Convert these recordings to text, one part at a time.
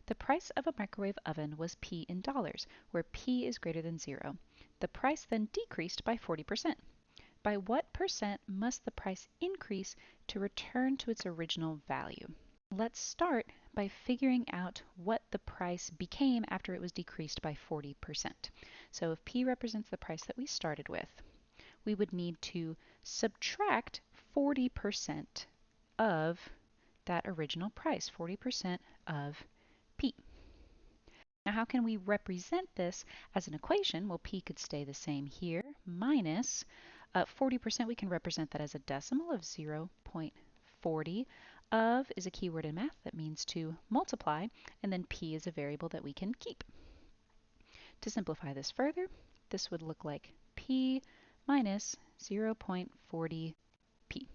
The price of a microwave oven was P in dollars, where P is greater than 0. The price then decreased by 40%. By what percent must the price increase to return to its original value? Let's start by figuring out what the price became after it was decreased by 40%. So if P represents the price that we started with, we would need to subtract 40% of that original price, 40% of P. Now how can we represent this as an equation? Well, P could stay the same here, minus 40%, we can represent that as a decimal of 0.40. Of is a keyword in math that means to multiply, and then P is a variable that we can keep. To simplify this further, this would look like P minus 0.40 P.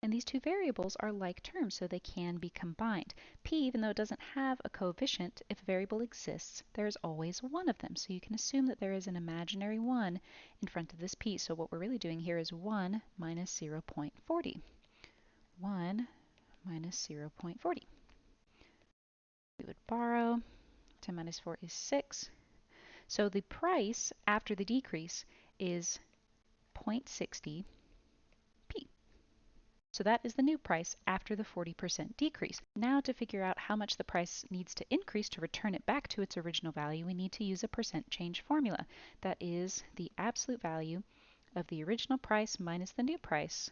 And these two variables are like terms, so they can be combined. P, even though it doesn't have a coefficient, if a variable exists, there is always one of them. So you can assume that there is an imaginary 1 in front of this P. So what we're really doing here is 1 minus 0.40. 1 minus 0.40. We would borrow. 10 minus 4 is 6. So the price after the decrease is 0.60 P. So that is the new price after the 40% decrease. Now to figure out how much the price needs to increase to return it back to its original value, we need to use a percent change formula. That is the absolute value of the original price minus the new price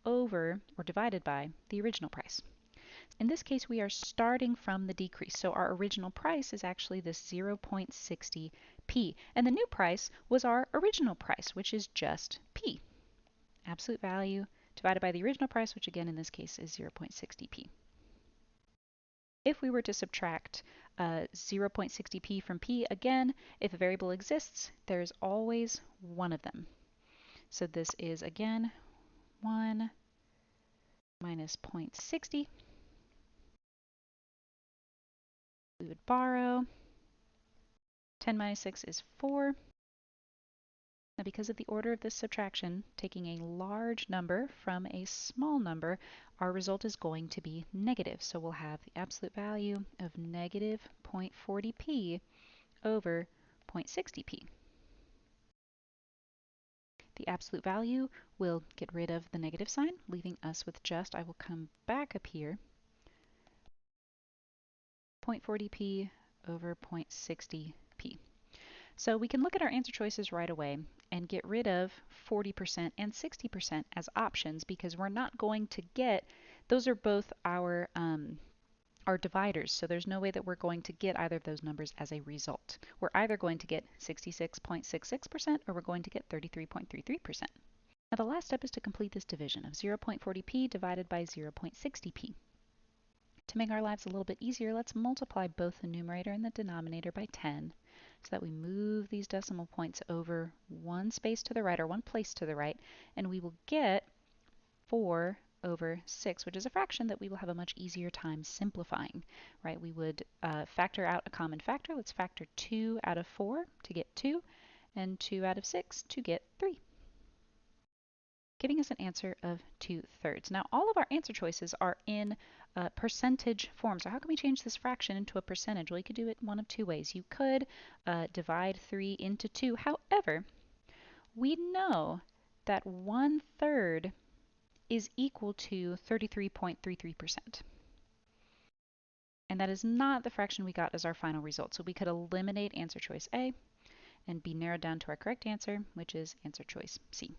over or divided by the original price. In this case, we are starting from the decrease. So our original price is actually this 0.60 P. And the new price was our original price, which is just P. Absolute value divided by the original price, which again in this case is 0.60 P. If we were to subtract 0.60 P from P, again, if a variable exists, there's always one of them. So this is again 1 minus 0.60. We would borrow. 10 minus 6 is 4. Now because of the order of this subtraction, taking a large number from a small number, our result is going to be negative. So we'll have the absolute value of negative 0.40p over 0.60p. The absolute value will get rid of the negative sign, leaving us with just, I will come back up here, 0.40p over 0.60p. So we can look at our answer choices right away and get rid of 40% and 60% as options because we're not going to get, those are both our dividers, so there's no way that we're going to get either of those numbers as a result. We're either going to get 66.66% or we're going to get 33.33%. Now the last step is to complete this division of 0.40p divided by 0.60p. To make our lives a little bit easier, let's multiply both the numerator and the denominator by 10 so that we move these decimal points over one space to the right or one place to the right, and we will get 4 over 6, which is a fraction that we will have a much easier time simplifying, right? We would factor out a common factor. Let's factor 2 out of 4 to get 2, and 2 out of 6 to get 3, giving us an answer of 2/3. Now, all of our answer choices are in percentage form. So how can we change this fraction into a percentage? Well, you could do it one of two ways. You could divide 3 into 2. However, we know that 1/3 is equal to 33.33%. And that is not the fraction we got as our final result. So we could eliminate answer choice A and be narrowed down to our correct answer, which is answer choice C.